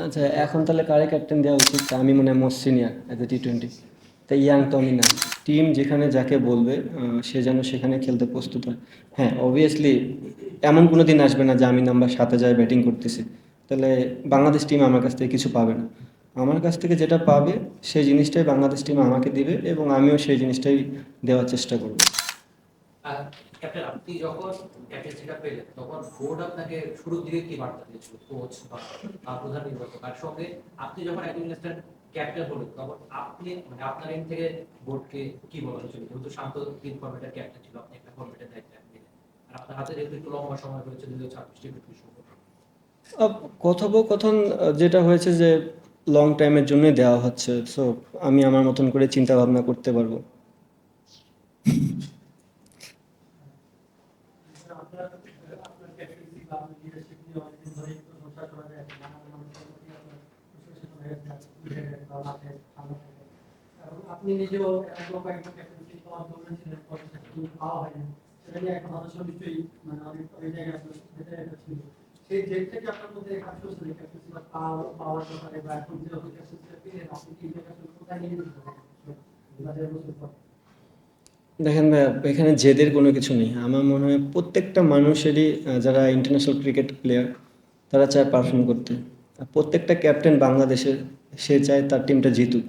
আচ্ছা, এখন তাহলে কারে ক্যাপ্টেন দেওয়া উচিত? তা আমি মনে হয় most senior as a T20। তাই ইয়াং তো আমি না। টিম যেখানে যাকে বলবে সে যেন সেখানে খেলতে প্রস্তুত হয়। হ্যাঁ, অবভিয়াসলি এমন কোনো দিন আসবে না যে আমি নাম্বার 7-এ যাই ব্যাটিং করতেছি। তাহলে বাংলাদেশ টিম আমার কাছ থেকে কিছু পাবে না। আমার কাছ থেকে যেটা পাবে সেই জিনিসটাই বাংলাদেশ টিম আমাকে দিবে এবং আমিও সেই জিনিসটাই দেওয়ার চেষ্টা করব। ক্যাপ্টেন, আপনি যখন ক্যাপ্টেন্সিটা পেলেন তখন বোর্ড আপনাকে শুরুর দিকে কি বার্তা দিয়েছিল, কোচ বা প্রধান নির্বাচক? আর সঙ্গে আপনি যখন একজন ইনস্ট্যান্ট ক্যাপ্টেন হলেন তখন আপনি মানে আপনার এন্ড থেকে বোর্ডকে কি বলা হয়েছিল? যেহেতু শান্ত তিন ফরম্যাটের ক্যাপ্টেন ছিল, আপনি একটা ফরম্যাটের দায়িত্ব নিলেন, আর আপনার হাতে যেহেতু একটু লম্বা সময় রয়েছে 2026 সময়। আহ, কথোপকথন যেটা হয়েছে যে লং টাইমের জন্যই দেওয়া হচ্ছে, সো আমি আমার মতন করে চিন্তা ভাবনা করতে পারবো। আপনি নিজেও এরকম কয়েকটা ক্যাপ্টেন্সি পাওয়ার দৌড়ে ছিলেন, কিন্তু পাওয়া হয়নি। সেটা নিয়ে একটা হতাশা নিশ্চয়ই মানে অনেক ওই জায়গায় আপনার ভেতরে একটা ছিল। সেই জেদ থেকে আপনার মধ্যে কাজ করছে যে ক্যাপ্টেন্সিটা পাওয়ার ব্যাপারে বা এখন যে ক্যাপ্টেন্সিটা পেলেন আপনি কি আসলে কোথায় নিয়ে যেতে পারেন 2000 বছর পর? দেখেন ভাই, এখানে জেদের কোনো কিছু নেই। আমার মনে হয় প্রত্যেকটা মানুষেরই যারা ইন্টারন্যাশনাল ক্রিকেট প্লেয়ার তারা চায় পারফর্ম করতে। আর প্রত্যেকটা ক্যাপ্টেন বাংলাদেশের সে চায় তার টিমটা জিতুক।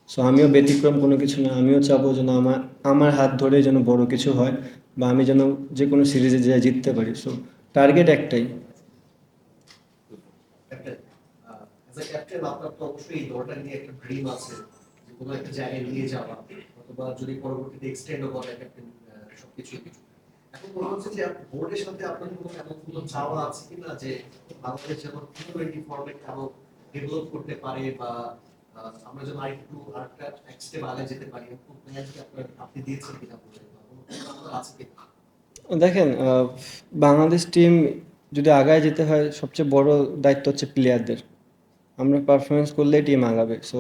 সো আমিও ব্যতিক্রম কোনো কিছু না। আমিও চাবো যেন আমার আমার হাত ধরে যেন বড় কিছু হয় বা আমি যেন যে কোনো সিরিজে যেয়ে জিততে পারি। সো টার্গেট একটাই। ক্যাপ্টেন, অ্যাজ আ ক্যাপ্টেন আপনার তো অবশ্যই এই দলটা নিয়ে একটা ড্রিম আছে যে কোনো একটা জায়গায় নিয়ে যাওয়া, অথবা যদি পরবর্তীতে এক্সটেন্ডও করে ক্যাপ্টেন সবকিছু কিছু। এখন মনে হচ্ছে যে বোর্ডের সাথে আপনার কোনো এমন কোনো চাওয়া আছে কিনা যে বাংলাদেশ যেন T20 ফরম্যাট আরো ডেভেলপ করতে পারে, বা আমরা যেন আরেকটা এক স্টেপ আগে যেতে পারি, এরকম প্ল্যান কি আপনি দিয়েছেন কিনা বলে, বা কোনো plan আপনার আছে কিনা? দেখেন, বাংলাদেশ টিম যদি আগায় যেতে হয় সবচেয়ে বড় দায়িত্ব হচ্ছে প্লেয়ারদের। আমরা পারফরমেন্স করলেই টিম আগাবে। সো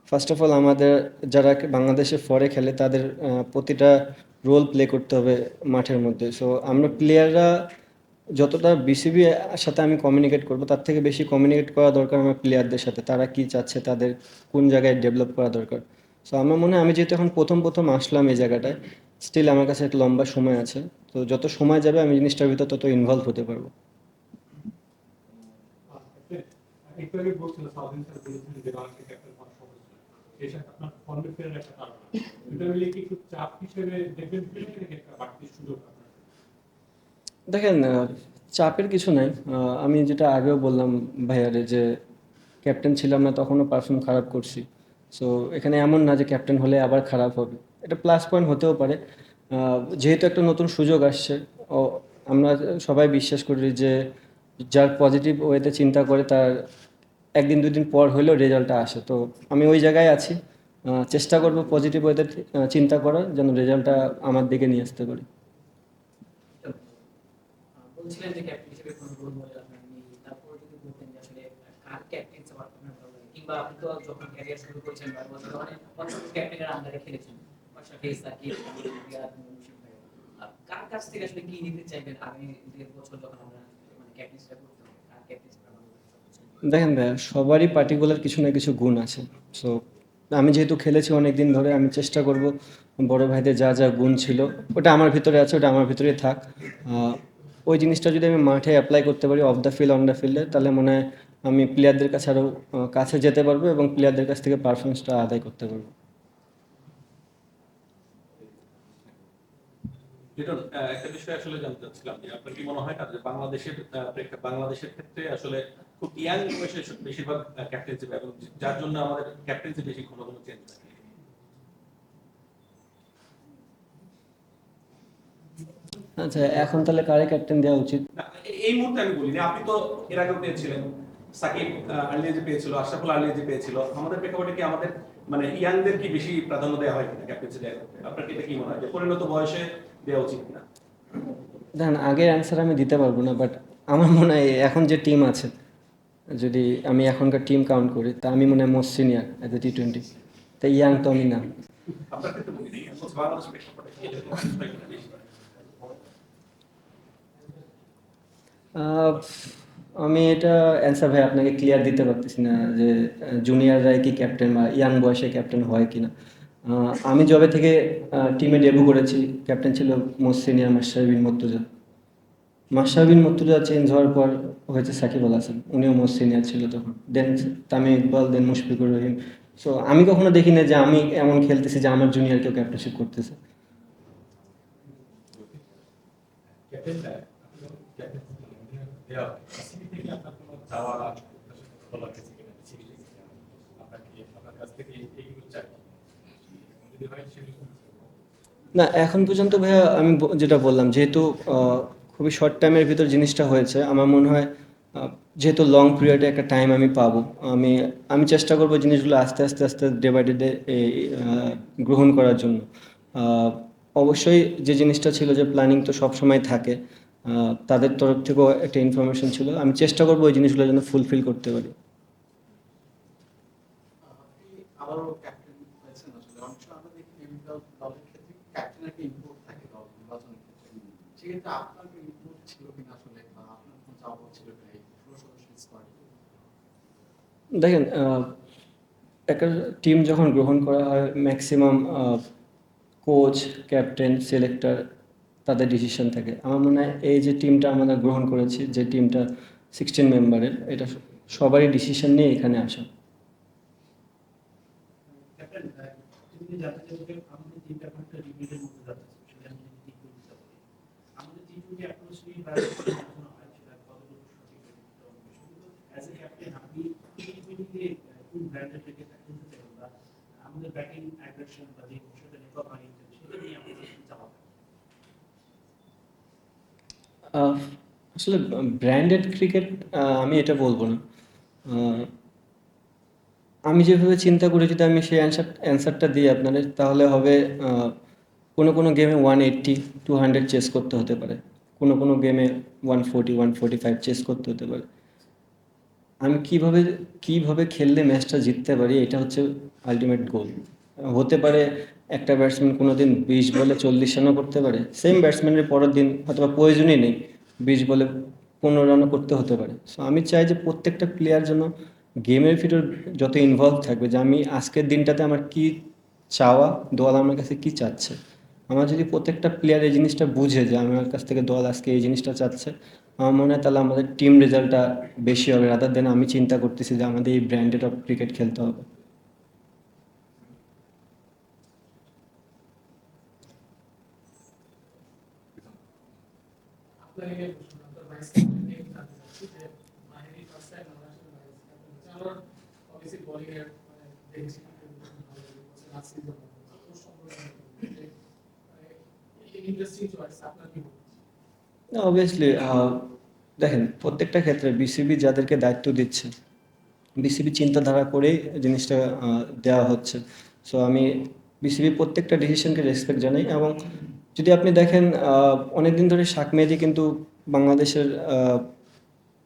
ফার্স্ট অফ অল আমাদের যারা বাংলাদেশে ফরে খেলে তাদের প্রতিটা রোল প্লে করতে হবে মাঠের মধ্যে। সো আমরা প্লেয়াররা যতটা বিসিবি সাথে আমি কমিউনিকেট করব তার থেকে বেশি কমিউনিকেট করা দরকার আমার প্লেয়ারদের সাথে। তারা কি চাচ্ছে, তাদের কোন জায়গায় ডেভেলপ করা দরকার। সো আমার মনে হয় আমি যেহেতু এখন প্রথম প্রথম আসলাম এই জায়গাটায়, স্টিল আমার কাছে একটা লম্বা সময় আছে। তো যত সময় যাবে আমি জিনিসটার ভিতর তত ইনভলভ হতে পারবো। একটু আগে বলছিল সাউদিন স্যার বলেছেন যে বাংলাদেশের ক্যাপ্টেন হওয়ার সময় এর সাথে আপনার ফর্মে ফেরার একটা কারণ এটা মিলে কি একটু চাপ হিসেবে দেখবেন নাকি একটা বাড়তি সুযোগ আপনার? দেখেন, চাপের কিছু নাই। আমি যেটা আগেও বললাম ভাইয়ারে যে ক্যাপ্টেন ছিলাম না তখনও পারফর্ম খারাপ করছি। সো এখানে এমন না যে ক্যাপ্টেন হলে আবার খারাপ হবে। এটা প্লাস পয়েন্ট হতেও পারে। যেহেতু একটা নতুন সুযোগ আসছে, ও আমরা সবাই বিশ্বাস করি যে যার পজিটিভ ওয়েতে চিন্তা করে তার একদিন দুদিন পর হলেও রেজাল্টটা আসে। তো আমি ওই জায়গায় আছি। চেষ্টা করব পজিটিভ ওয়েতে চিন্তা করার, যেন রেজাল্টটা আমার দিকে নিয়ে আসতে পারি। বলছিলেন যে ক্যাপ্টেন হিসেবে কোনো রোল মডেল আপনার নেই, তারপর যদি বলতেন যে আসলে কার ক্যাপ্টেন আপনার ভালো লাগে, কিংবা আপনি তো যখন ক্যারিয়ার শুরু করেছেন 12 বছর অনেক ক্যাপ্টেনের আন্ডারে খেলেছেন, মাশরাফি, সাকিব, রিয়াদ, মুশফিক ভাই। কার কাছ থেকে আসলে কি নিতে চাইবেন আগামী 1.5 বছর যখন আমরা মানে ক্যাপ্টেন্সিটা করতে হবে, কার ক্যাপ্টেন্সিটা ভালো লাগবে? দেখেন ভাইয়া, সবারই পার্টিকুলার কিছু না কিছু গুণ আছে। সো আমি যেহেতু খেলেছি অনেক দিন ধরে, আমি চেষ্টা করব বড় ভাইদের যা যা গুণ ছিল ওটা আমার ভিতরে আছে, ওটা আমার ভিতরেই থাক। ওই জিনিসটা যদি আমি মাঠে অ্যাপ্লাই করতে পারি of the field on the ফিল্ডে, তাহলে মনে হয় আমি প্লেয়ারদের কাছে আরও কাছে যেতে পারবো এবং প্লেয়ারদের কাছ থেকে পারফরমেন্সটা আদায় করতে পারবো। লিটন, একটা বিষয় আসলে জানতে চাচ্ছিলাম যে আপনার কি মনে হয় না যে বাংলাদেশের ক্ষেত্রে আসলে খুব ইয়াং বয়সে বেশিরভাগ ক্যাপ্টেন্সি, এবং যার জন্য আমাদের ক্যাপ্টেন্সি বেশি ঘন ঘন চেঞ্জ হয়? আচ্ছা, এখন তাহলে কারে ক্যাপ্টেন দেওয়া উচিত? না, এই মুহূর্তে আমি বলিনি, আপনি তো এর আগেও পেয়েছিলেন, সাকিব আর্লিয়াজি পেয়েছিল, আশরাফুল আর্লিয়াজি পেয়েছিল। আমাদের প্রেক্ষাপটে কি আমাদের মানে ইয়াংদের কি বেশি প্রাধান্য দেওয়া হয় কিনা ক্যাপ্টেন্সি দেওয়া? আপনার কি এটা কি মনে হয় যে পরিণত বয়সে দেওয়া উচিত কিনা? দেখেন, আগের অ্যান্সার আমি দিতে পারবো না, বাট আমার মনে হয় এখন যে টিম আছে, যদি আমি এখনকার টিম কাউন্ট করি তা আমি মনে হয় most senior as a T20। তাই ইয়াং তো আমি না। আপনার ক্ষেত্রে বলিনি, বাংলাদেশের প্রেক্ষাপটে কি এরকম হয় কিনা বেশি? আহ, আমি এটা অ্যান্সার ভাই আপনাকে ক্লিয়ার দিতে পারতেছি না যে জুনিয়ররাই কি ক্যাপ্টেন বা ইয়াং বয়সে ক্যাপ্টেন হয় কিনা। আমি যবে থেকে টিমে ডেবু করেছি, ক্যাপ্টেন ছিল মোস্ট সিনিয়র মাশরাফি বিন মুর্তজা। মাশরাফি বিন মুর্তজা চেঞ্জ হওয়ার পর হয়েছে সাকিব আল হাসান, উনিও মোস্ট সিনিয়র ছিল তখন। দেন তামিম ইকবাল, দেন মুশফিকুর রহিম। সো আমি কখনো দেখি না যে আমি এমন খেলতেছি যে আমার জুনিয়র কেউ ক্যাপ্টেনশিপ করতেছে। ক্যাপ্টেন ক্যাপ্টেন সিবি থেকে আপনার কোনো চাওয়া বলা হয়েছে কিনা সিবি থেকে আপনাকে আপনার কাছ থেকে এইগুলো চাই যদি হয় সেগুলো না, এখন পর্যন্ত ভাইয়া আমি যেটা বললাম, যেহেতু খুবই শর্ট টাইমের ভিতর জিনিসটা হয়েছে, আমার মনে হয় যেহেতু লং পিরিয়ডে একটা টাইম আমি পাবো, আমি আমি চেষ্টা করবো জিনিসগুলো আস্তে আস্তে আস্তে ডে বাই ডে গ্রহণ করার জন্য। আহ, অবশ্যই যে জিনিসটা ছিল যে প্ল্যানিং তো সব সময় থাকে, তাদের তরফ থেকেও একটা ইনফরমেশন ছিল, আমি চেষ্টা করবো ওই জিনিসগুলো যেন ফুলফিল করতে পারি। আপনি আবারও ক্যাপ্টেন হয়েছেন, আসলে অনেক সময় আমরা দেখি বিভিন্ন দলের ক্ষেত্রে ক্যাপ্টেনের একটা ইনপুট থাকে দল নির্বাচনের ক্ষেত্রে, সেক্ষেত্রে আপনার ইনপুট ছিল কিনা আসলে, বা আপনার কোনো চাওয়া ছিল কিনা এই 16 সদস্যের স্কোয়াড? দেখেন, একটা টিম যখন গ্রহণ করা হয়, ম্যাক্সিমাম কোচ, ক্যাপ্টেন, সিলেক্টর তাদের ডিসিশন থাকে। আমার মনে হয় এই যে টিমটা আমরা গ্রহণ করেছি, যে টিমটা 16 মেম্বারের, এটা সবারই ডিসিশন নিয়ে এখানে আসা। ক্যাপ্টেন, তুমি জানতে চাইছো যে আমাদের টিমটা এখন একটা রিবিল্ডের মধ্যে যাচ্ছে, সেটা আমি যদি ঠিক করে দিতে পারি। আমাদের টি-টোয়েন্টি অ্যাপ্রোচ নিয়ে আলোচনা হয়, সেটা কতটুকু সঠিক অ্যাজ এ ক্যাপ্টেন আপনি টি-টোয়েন্টিতে কোন ব্র্যান্ডের থেকে খেলতে চাইবেন, বা আমাদের ব্যাটিং অ্যাগ্রেশন বা যে বিষয়টা নেটওয়ার্ক বানিয়েছেন সেটা নিয়ে আমাদের কি চাওয়া? আহ, আসলে ব্র্যান্ডেড ক্রিকেট আমি এটা বলবো না। আহ, আমি যেভাবে চিন্তা করি, যদি আমি সেই অ্যান্সারটা দিই আপনাদের, তাহলে হবে কোনো কোনো গেমে 180, 200 চেস করতে হতে পারে, কোনো কোনো গেমে 140, 145 চেস করতে হতে পারে। আমি কিভাবে কিভাবে খেললে ম্যাচটা জিততে পারি, এটা হচ্ছে আলটিমেট গোল। হতে পারে একটা ব্যাটসম্যান কোনো দিন 20 বলে 40 রানও করতে পারে, সেম ব্যাটসম্যানের পরের দিন অথবা প্রয়োজনই নেই 20 বলে 15 রানও করতে হতে পারে। সো আমি চাই যে প্রত্যেকটা প্লেয়ার যেন গেমের ভিতর যত ইনভলভ থাকবে, যে আমি আজকের দিনটাতে আমার কি চাওয়া, দল আমার কাছে কি চাচ্ছে। আমার যদি প্রত্যেকটা প্লেয়ার এই জিনিসটা বুঝে যে আমার কাছ থেকে দল আজকে এই জিনিসটা চাচ্ছে, আমার মনে হয় তাহলে আমাদের টিম রেজাল্টটা বেশি হবে, রাদার দেন আমি চিন্তা করতেছি যে আমাদের এই ব্র্যান্ডেড অফ ক্রিকেট খেলতে হবে। আপনাকে আপনার ভাইস ক্যাপ্টেন নিয়ে জানতে চাচ্ছি যে মাহিরি ফার্স্ট টাইম আমরা আসলে ভাইস ক্যাপ্টেন হচ্ছে, আমরা অবভিয়াসলি বোলিং এর দেখছি লাস্ট সিজন ইন্টারেস্টিং চয়েস, আপনার কি মনে হয়? অবভিয়াসলি দেখেন, প্রত্যেকটা ক্ষেত্রে বিসিবি যাদেরকে দায়িত্ব দিচ্ছে, বিসিবি চিন্তাধারা করেই জিনিসটা দেওয়া হচ্ছে। সো আমি বিসিবি প্রত্যেকটা ডিসিশনকে রেসপেক্ট জানাই। এবং যদি আপনি দেখেন, অনেক দিন ধরে শাক মেহেদী কিন্তু বাংলাদেশের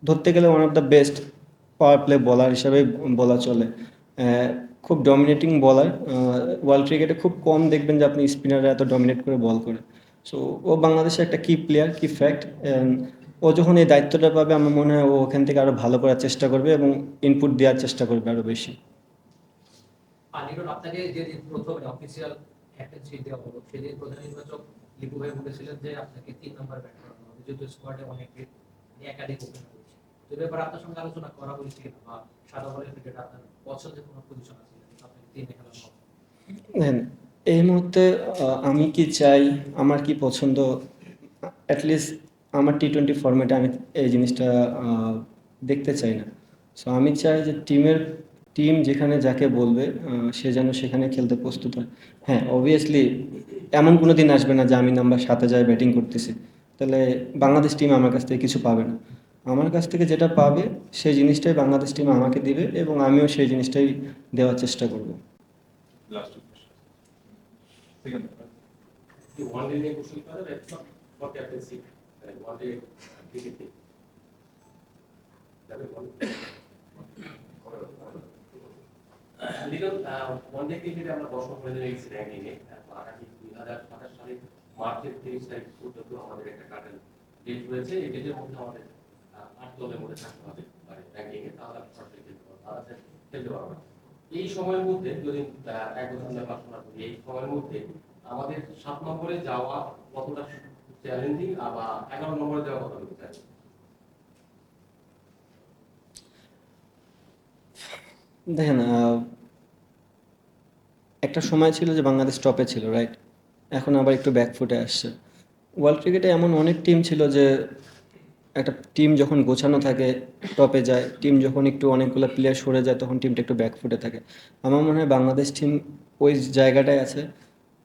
ধরতে গেলে one of the best power play বলার হিসাবে বলা চলে। খুব ডমিনেটিং বলার। ওয়ার্ল্ড ক্রিকেটে খুব কম দেখবেন যে আপনি স্পিনাররা এত ডমিনেট করে বল করে। সো ও বাংলাদেশের একটা কি প্লেয়ার, কি ফ্যাক্ট। ও যখন এই দায়িত্বটা পাবে, আমার মনে হয় ও ওখান থেকে আরও ভালো করার চেষ্টা করবে এবং ইনপুট দেওয়ার চেষ্টা করবে আরও বেশি। আর লিটন, আপনাকে যেদিন প্রথম অফিসিয়াল ক্যাপ্টেনশিপ দেওয়া হলো, সেদিন প্রধান নির্বাচক লিপু ভাই বলেছিলেন যে আপনাকে 3 নম্বর ব্যাট করানো হবে, যেহেতু স্কোয়াডে অনেক একাধিক ওপেনার রয়েছে। তো এ ব্যাপারে আপনার সঙ্গে আলোচনা করা হয়েছিল, বা সাদা বলের ক্রিকেট আপনার পছন্দের কোনো পজিশন আছে যেটা আপনাকে 3-এ খেলানো হবে? দেখেন, এই মুহূর্তে আমি কি চাই, আমার কি পছন্দ, অ্যাটলিস্ট আমার টি-20 ফরম্যাটে আমি এই জিনিসটা দেখতে চাই না। সো আমি চাই যে টিম যেখানে যাকে বলবে সে যেন সেখানে খেলতে প্রস্তুত হয়। হ্যাঁ, অবভিয়াসলি এমন কোনো দিন আসবে না যে আমি নাম্বার 7-এ যাই ব্যাটিং করতেছি, তাহলে বাংলাদেশ টিম আমার কাছ থেকে কিছু পাবে না। আমার কাছ থেকে যেটা পাবে সেই জিনিসটাই বাংলাদেশ টিম আমাকে দিবে, এবং আমিও সেই জিনিসটাই দেওয়ার চেষ্টা করব। লাস্ট ঠিক আছে কি ওয়ান ডে নিয়ে কোশ্চেন করেন একটা for captaincy one day cricket যাবে লিটন ওয়ান ডে ক্রিকেটে আমরা 10 নম্বরে রয়েছি র্যাঙ্কিংয়ে। আগামী 2027 সালে মার্চের 30 তারিখ পর্যন্ত আমাদের একটা কাটেল ডেট রয়েছে। এই ডেটের মধ্যে আমাদের 8 দলের মধ্যে থাকতে হবে মানে র্যাঙ্কিংয়ে, তাহলে আপনি সরকারি খেলতে পারবেন, তাহলে খেলতে পারবেন। এই সময়ের মধ্যে যদি 1 বছর আমরা পড়াশোনা করি, এই সময়ের মধ্যে আমাদের 7 নম্বরে যাওয়া কতটা চ্যালেঞ্জিং, বা 11 নম্বরে যাওয়া কতটা চ্যালেঞ্জিং? দেখেন, একটা সময় ছিল যে বাংলাদেশ টপে ছিল, রাইট? এখন আবার একটু ব্যাকফুটে আসছে। ওয়ার্ল্ড ক্রিকেটে এমন অনেক টিম ছিল যে একটা টিম যখন গোছানো থাকে টপে যায়, টিম যখন একটু অনেকগুলো প্লেয়ার সরে যায় তখন টিমটা একটু ব্যাকফুটে থাকে। আমার মনে হয় বাংলাদেশ টিম ওই জায়গাটায় আছে।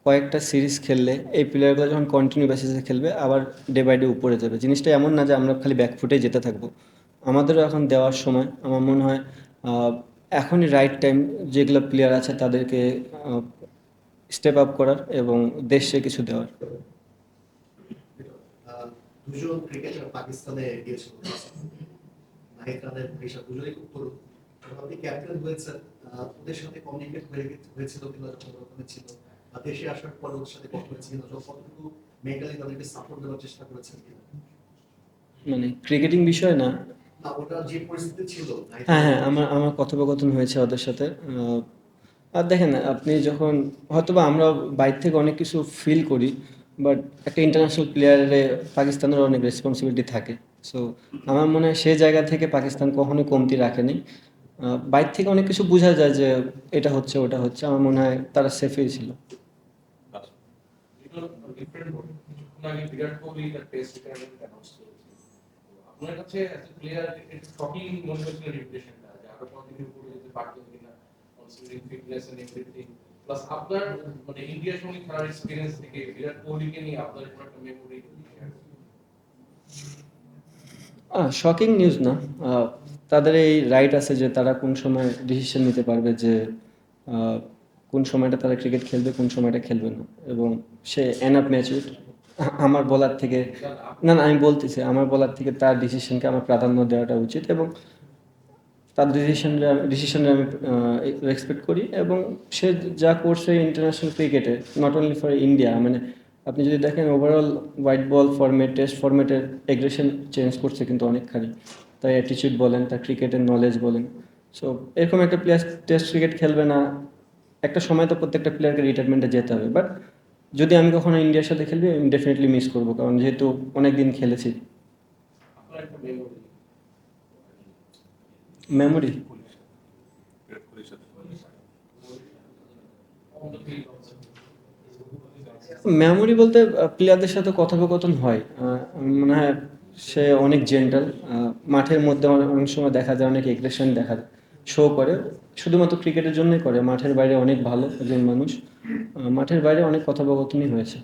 কয়েকটা সিরিজ খেললে এই প্লেয়ারগুলো যখন কন্টিনিউ বেসিসে খেলবে আবার ডে বাই ডে উপরে যাবে। জিনিসটা এমন না যে আমরা খালি ব্যাকফুটেই যেতে থাকবো। আমাদেরও এখন দেওয়ার সময়। আমার মনে হয় এখনই রাইট টাইম যেগুলো প্লেয়ার আছে তাদেরকে স্টেপ আপ করার এবং দেশে কিছু দেওয়ার। দুজন ক্রিকেটার পাকিস্তানে গিয়েছিল, নাহিদ রানের পেশা দুজনেই খুব তরুণ। যখন আপনি ক্যাপ্টেন হয়েছেন, ওদের সাথে কমিউনিকেট হয়েছিল কিনা যখন ওখানে ছিল, বা দেশে আসার পর ওদের সাথে কথা হয়েছে কিনা, যখন কতটুকু মেন্টালি তাদেরকে সাপোর্ট দেওয়ার চেষ্টা করেছেন কিনা? মানে ক্রিকেটিং বিষয় না। না, ওটা যে পরিস্থিতি ছিল হ্যাঁ, হ্যাঁ, আমার কথোপকথন হয়েছে ওদের সাথে। আর দেখেন, আপনি যখন হয়তোবা আমরা বাইরে থেকে অনেক কিছু ফিল করি, বাট একটা ইন্টারন্যাশনাল প্লেয়ারে পাকিস্তানের অনেক রেসপন্সিবিলিটি থাকে। সো আমার মনে হয় সেই জায়গা থেকে পাকিস্তান কখনোই কমতি রাখেনি। বাইরে থেকে অনেক কিছু বোঝা যায় যে এটা হচ্ছে ওটা হচ্ছে, আমার মনে হয় তারা সেফেই ছিল। ডিফারেন্ট বল, কিছুক্ষণ আগে বিরাট কোহলি তার টেস্ট রিটায়ারমেন্ট অ্যানাউন্স করেছে। আপনার কাছে অ্যাজ এ প্লেয়ার একটু শকিং মনে হয়েছিল রিপুটেশনটা, যে আরো কন্টিনিউ করে যেতে পারতেন কিনা, considering fitness and everything, plus আপনার মানে ইন্ডিয়ার সঙ্গে খেলার এক্সপেরিয়েন্স থেকে বিরাট কোহলিকে নিয়ে আপনার কোনো একটা মেমোরি? শকিং নিউজ না। তাদের এই রাইট আছে যে তারা কোন সময় ডিসিশন নিতে পারবে যে আহ, কোন সময়টা তারা ক্রিকেট খেলবে, কোন সময়টা খেলবে না, এবং সে এনাফ ম্যাচিউর আমার বলার থেকে। না, না, আমি বলতেছি আমার বলার থেকে তার ডিসিশনকে আমার প্রাধান্য দেওয়াটা উচিত, এবং তার ডিসিশনে আমি রেসপেক্ট করি। এবং সে যা করছে ইন্টারন্যাশনাল ক্রিকেটে, নট অনলি ফর ইন্ডিয়া, মানে আপনি যদি দেখেন overall white ball format, test ফরম্যাটের aggression change করছে কিন্তু অনেকখানি। তার অ্যাটিচিউড বলেন, তার ক্রিকেটের নলেজ বলেন। সো এরকম একটা প্লেয়ার টেস্ট ক্রিকেট খেলবে না, একটা সময় তো প্রত্যেকটা প্লেয়ারকে রিটায়ারমেন্টে যেতে হবে। বাট যদি আমি কখনো ইন্ডিয়ার সাথে খেলবি আমি ডেফিনেটলি মিস করবো, কারণ যেহেতু অনেক দিন খেলেছি। আপনার একটা মেমোরি? মেমোরি বিরাট কোহলির সাথে মেমোরি বলতে প্লেয়ারদের সাথে কথোপকথন হয়। আমার মনে হয় সে অনেক জেন্টাল। মাঠের মধ্যে অনেক সময় দেখা যায় অনেক এগ্রেশন শো করে, শুধুমাত্র ক্রিকেটের জন্যই করে। মাঠের বাইরে অনেক ভালো একজন মানুষ। মাঠের বাইরে অনেক কথোপকথনই হয়েছে।